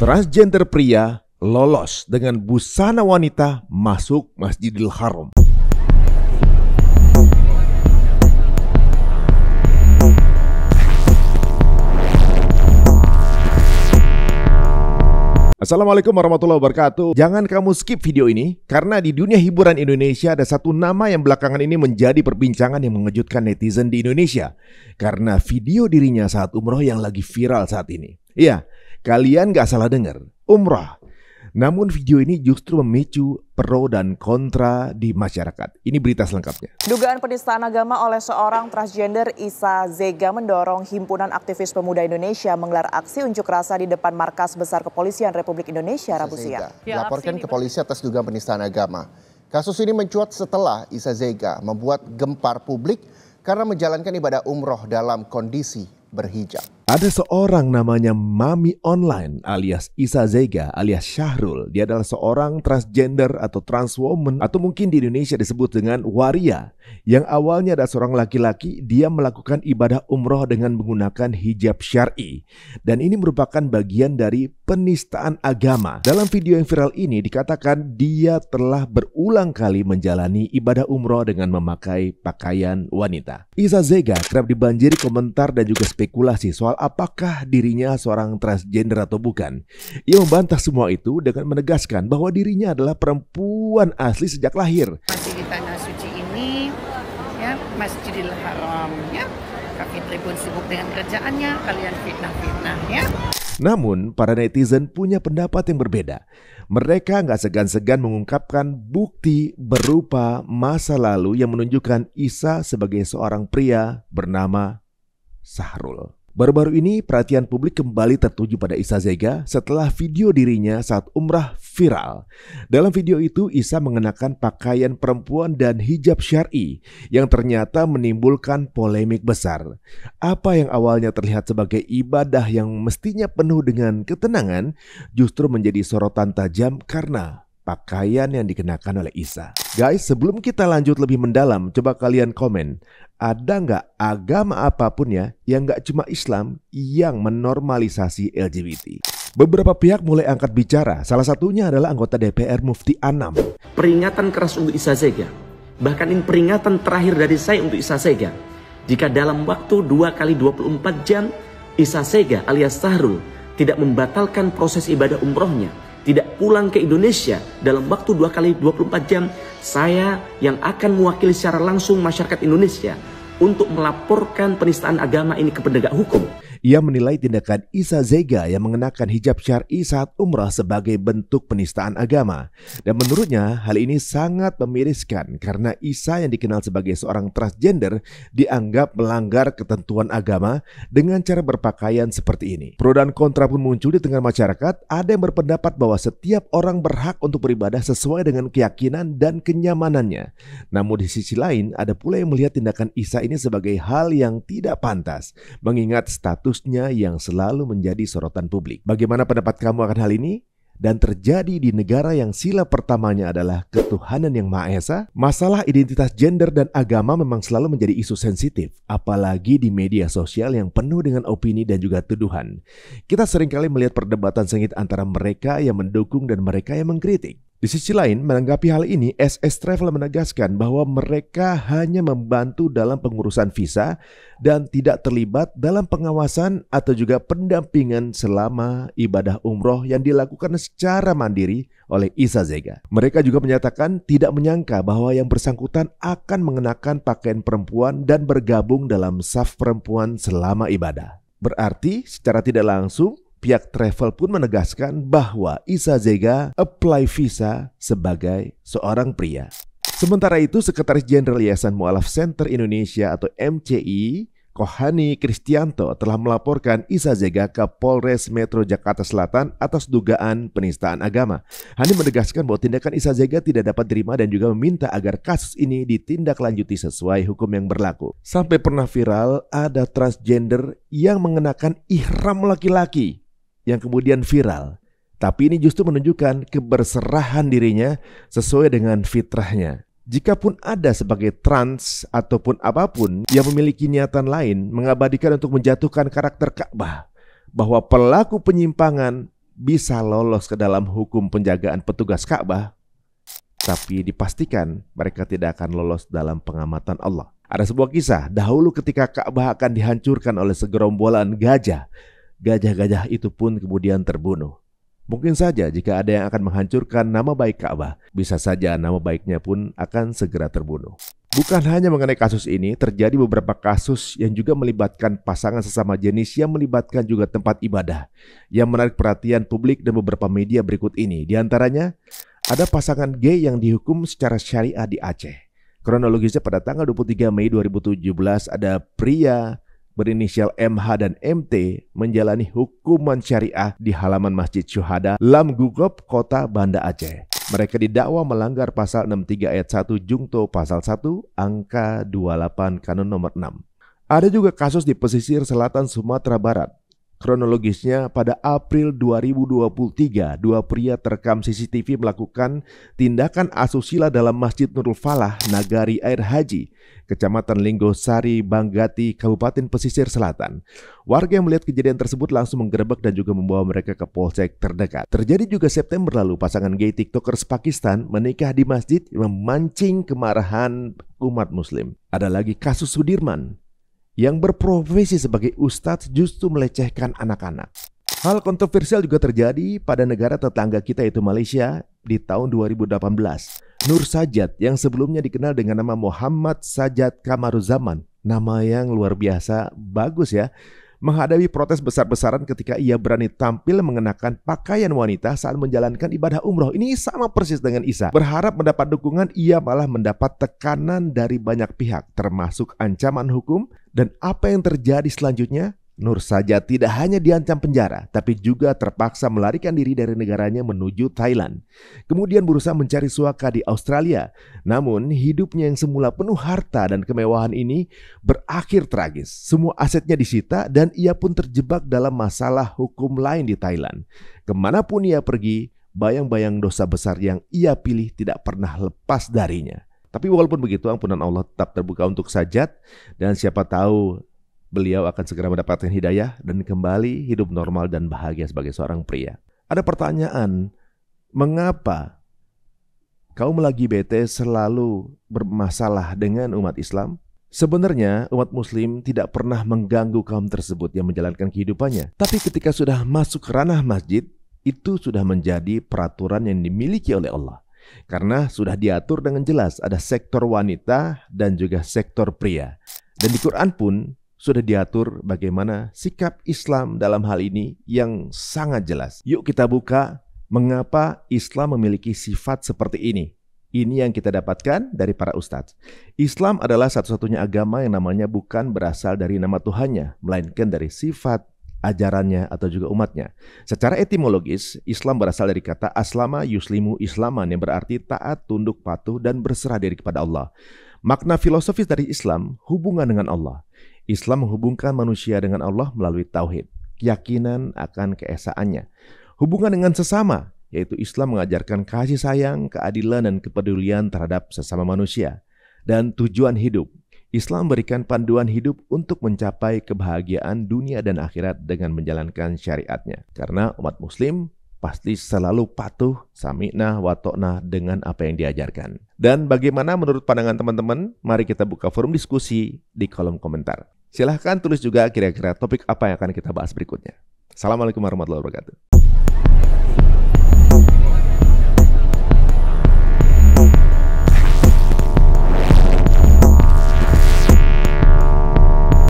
Transgender pria lolos dengan busana wanita masuk Masjidil Haram. Assalamualaikum warahmatullahi wabarakatuh. Jangan kamu skip video ini, karena di dunia hiburan Indonesia ada satu nama yang belakangan ini menjadi perbincangan yang mengejutkan netizen di Indonesia. Karena video dirinya saat umroh yang lagi viral saat ini. Iya, kalian gak salah dengar, umrah. Namun video ini justru memicu pro dan kontra di masyarakat. Ini berita selengkapnya. Dugaan penistaan agama oleh seorang transgender, Isa Zega, mendorong Himpunan Aktivis Pemuda Indonesia menggelar aksi unjuk rasa di depan Markas Besar Kepolisian Republik Indonesia Rabu siang. Dilaporkan ke polisi atas dugaan penistaan agama. Kasus ini mencuat setelah Isa Zega membuat gempar publik karena menjalankan ibadah umroh dalam kondisi berhijab. Ada seorang namanya Mami Online alias Isa Zega alias Syahrul. Dia adalah seorang transgender atau trans woman atau mungkin di Indonesia disebut dengan waria. Yang awalnya ada seorang laki-laki, dia melakukan ibadah umroh dengan menggunakan hijab syar'i. Dan ini merupakan bagian dari penistaan agama. Dalam video yang viral ini dikatakan dia telah berulang kali menjalani ibadah umroh dengan memakai pakaian wanita. Isa Zega kerap dibanjiri komentar dan juga spekulasi soal apakah dirinya seorang transgender atau bukan. Ia membantah semua itu dengan menegaskan bahwa dirinya adalah perempuan asli sejak lahir. Masih di tanah suci ini, ya, Masjidil Haram, ya. Kak Fitri pun sibuk dengan kerjaannya, kalian fitnah-fitnah, ya. Namun, para netizen punya pendapat yang berbeda. Mereka nggak segan-segan mengungkapkan bukti berupa masa lalu yang menunjukkan Isa sebagai seorang pria bernama Syahrul. Baru-baru ini perhatian publik kembali tertuju pada Isa Zega setelah video dirinya saat umrah viral. Dalam video itu Isa mengenakan pakaian perempuan dan hijab syar'i yang ternyata menimbulkan polemik besar. Apa yang awalnya terlihat sebagai ibadah yang mestinya penuh dengan ketenangan justru menjadi sorotan tajam karena pakaian yang dikenakan oleh Isa. Guys, sebelum kita lanjut lebih mendalam, coba kalian komen. Ada nggak agama apapun ya yang nggak cuma Islam yang menormalisasi LGBT? Beberapa pihak mulai angkat bicara. Salah satunya adalah anggota DPR Mufti Anam. Peringatan keras untuk Isa Zega. Bahkan ini peringatan terakhir dari saya untuk Isa Zega. Jika dalam waktu 2 kali 24 jam Isa Zega alias Syahrul tidak membatalkan proses ibadah umrohnya, tidak pulang ke Indonesia dalam waktu 2 kali 24 jam, saya yang akan mewakili secara langsung masyarakat Indonesia untuk melaporkan penistaan agama ini ke penegak hukum. Ia menilai tindakan Isa Zega yang mengenakan hijab syar'i saat umrah sebagai bentuk penistaan agama. Dan menurutnya hal ini sangat memiriskan karena Isa yang dikenal sebagai seorang transgender dianggap melanggar ketentuan agama dengan cara berpakaian seperti ini. Pro dan kontra pun muncul di tengah masyarakat. Ada yang berpendapat bahwa setiap orang berhak untuk beribadah sesuai dengan keyakinan dan kenyamanannya. Namun di sisi lain ada pula yang melihat tindakan Isa ini sebagai hal yang tidak pantas mengingat status yang selalu menjadi sorotan publik. Bagaimana pendapat kamu akan hal ini? Dan terjadi di negara yang sila pertamanya adalah ketuhanan yang Maha Esa, masalah identitas gender dan agama memang selalu menjadi isu sensitif, apalagi di media sosial yang penuh dengan opini dan juga tuduhan. Kita seringkali melihat perdebatan sengit antara mereka yang mendukung dan mereka yang mengkritik. Di sisi lain, menanggapi hal ini, SS Travel menegaskan bahwa mereka hanya membantu dalam pengurusan visa dan tidak terlibat dalam pengawasan atau juga pendampingan selama ibadah umroh yang dilakukan secara mandiri oleh Isa Zega. Mereka juga menyatakan tidak menyangka bahwa yang bersangkutan akan mengenakan pakaian perempuan dan bergabung dalam saf perempuan selama ibadah. Berarti secara tidak langsung, pihak travel pun menegaskan bahwa Isa Zega apply visa sebagai seorang pria. Sementara itu, Sekretaris Jenderal Yayasan Mu'alaf Center Indonesia atau MCI, Kohani Kristianto telah melaporkan Isa Zega ke Polres Metro Jakarta Selatan atas dugaan penistaan agama. Hani menegaskan bahwa tindakan Isa Zega tidak dapat diterima dan juga meminta agar kasus ini ditindaklanjuti sesuai hukum yang berlaku. Sampai pernah viral ada transgender yang mengenakan ihram laki-laki yang kemudian viral. Tapi ini justru menunjukkan keberserahan dirinya sesuai dengan fitrahnya. Jikapun ada sebagai trans ataupun apapun yang memiliki niatan lain mengabadikan untuk menjatuhkan karakter Ka'bah, bahwa pelaku penyimpangan bisa lolos ke dalam hukum penjagaan petugas Ka'bah, tapi dipastikan mereka tidak akan lolos dalam pengamatan Allah. Ada sebuah kisah dahulu ketika Ka'bah akan dihancurkan oleh segerombolan gajah. Gajah-gajah itu pun kemudian terbunuh. Mungkin saja jika ada yang akan menghancurkan nama baik Ka'bah, bisa saja nama baiknya pun akan segera terbunuh. Bukan hanya mengenai kasus ini, terjadi beberapa kasus yang juga melibatkan pasangan sesama jenis yang melibatkan juga tempat ibadah yang menarik perhatian publik dan beberapa media berikut ini. Di antaranya, ada pasangan gay yang dihukum secara syariah di Aceh. Kronologisnya pada tanggal 23 Mei 2017 ada pria berinisial MH dan MT menjalani hukuman syariah di halaman Masjid Syuhada Lam Gugop, Kota Banda Aceh. Mereka didakwa melanggar pasal 63 ayat 1 Jungto pasal 1 angka 28 Kanun nomor 6. Ada juga kasus di pesisir selatan Sumatera Barat. Kronologisnya pada April 2023, dua pria terekam CCTV melakukan tindakan asusila dalam Masjid Nurul Falah, Nagari Air Haji, Kecamatan Linggosari, Banggati, Kabupaten Pesisir Selatan. Warga yang melihat kejadian tersebut langsung menggerebek dan juga membawa mereka ke polsek terdekat. Terjadi juga September lalu, pasangan gay TikTokers Pakistan menikah di masjid memancing kemarahan umat muslim. Ada lagi kasus Sudirman yang berprofesi sebagai ustadz justru melecehkan anak-anak. Hal kontroversial juga terjadi pada negara tetangga kita yaitu Malaysia di tahun 2018. Nur Sajat yang sebelumnya dikenal dengan nama Muhammad Sajat Kamaruzaman, nama yang luar biasa bagus ya, menghadapi protes besar-besaran ketika ia berani tampil mengenakan pakaian wanita saat menjalankan ibadah umroh. Ini sama persis dengan Isa. Berharap mendapat dukungan, ia malah mendapat tekanan dari banyak pihak, termasuk ancaman hukum. Dan apa yang terjadi selanjutnya? Nur Sajat tidak hanya diancam penjara, tapi juga terpaksa melarikan diri dari negaranya menuju Thailand. Kemudian berusaha mencari suaka di Australia. Namun hidupnya yang semula penuh harta dan kemewahan ini berakhir tragis. Semua asetnya disita dan ia pun terjebak dalam masalah hukum lain di Thailand. Kemanapun ia pergi, bayang-bayang dosa besar yang ia pilih tidak pernah lepas darinya. Tapi walaupun begitu, ampunan Allah tetap terbuka untuk Sajat dan siapa tahu beliau akan segera mendapatkan hidayah dan kembali hidup normal dan bahagia sebagai seorang pria. Ada pertanyaan, mengapa kaum LGBT selalu bermasalah dengan umat Islam? Sebenarnya umat muslim tidak pernah mengganggu kaum tersebut yang menjalankan kehidupannya. Tapi ketika sudah masuk ranah masjid, itu sudah menjadi peraturan yang dimiliki oleh Allah. Karena sudah diatur dengan jelas ada sektor wanita dan juga sektor pria. Dan di Quran pun sudah diatur bagaimana sikap Islam dalam hal ini yang sangat jelas. Yuk kita buka mengapa Islam memiliki sifat seperti ini. Ini yang kita dapatkan dari para ustadz. Islam adalah satu-satunya agama yang namanya bukan berasal dari nama Tuhannya, melainkan dari sifat ajarannya atau juga umatnya. Secara etimologis, Islam berasal dari kata aslama yuslimu islaman yang berarti taat, tunduk, patuh, dan berserah diri kepada Allah. Makna filosofis dari Islam, hubungan dengan Allah. Islam menghubungkan manusia dengan Allah melalui tauhid, keyakinan akan keesaannya. Hubungan dengan sesama, yaitu Islam mengajarkan kasih sayang, keadilan, dan kepedulian terhadap sesama manusia. Dan tujuan hidup. Islam berikan panduan hidup untuk mencapai kebahagiaan dunia dan akhirat dengan menjalankan syariatnya. Karena umat muslim pasti selalu patuh, sami'na wa ta'na dengan apa yang diajarkan. Dan bagaimana menurut pandangan teman-teman? Mari kita buka forum diskusi di kolom komentar. Silahkan tulis juga kira-kira topik apa yang akan kita bahas berikutnya. Assalamualaikum warahmatullahi wabarakatuh.